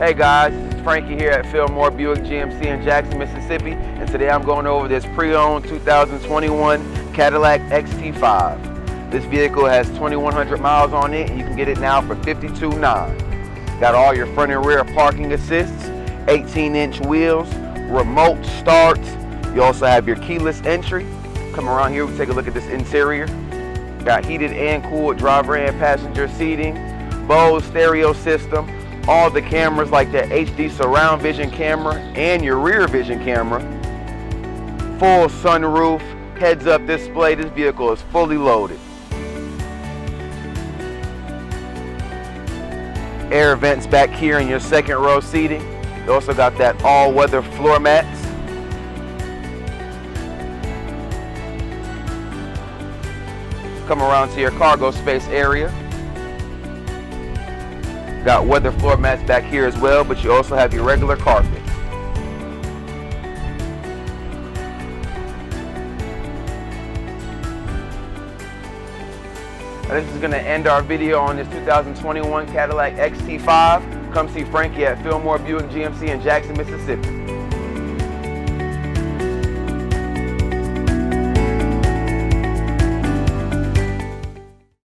Hey guys, this is Frankie here at Fillmore Buick GMC in Jackson, Mississippi, and today I'm going over this pre-owned 2021 Cadillac XT5. This vehicle has 2,100 miles on it, and you can get it now for $52,900. Got all your front and rear parking assists, 18-inch wheels, remote starts. You also have your keyless entry. Come around here, we take a look at this interior. Got heated and cooled driver and passenger seating, Bose stereo system, all the cameras like that HD surround vision camera and your rear vision camera, full sunroof, heads up display. This vehicle is fully loaded. Air vents back here in your second row seating. You also got that all-weather floor mats. Come around to your cargo space area. Got weather floor mats back here as well, but you also have your regular carpet. Now this is going to end our video on this 2021 Cadillac XT5. Come see Frankie at Fillmore Buick GMC in Jackson, Mississippi.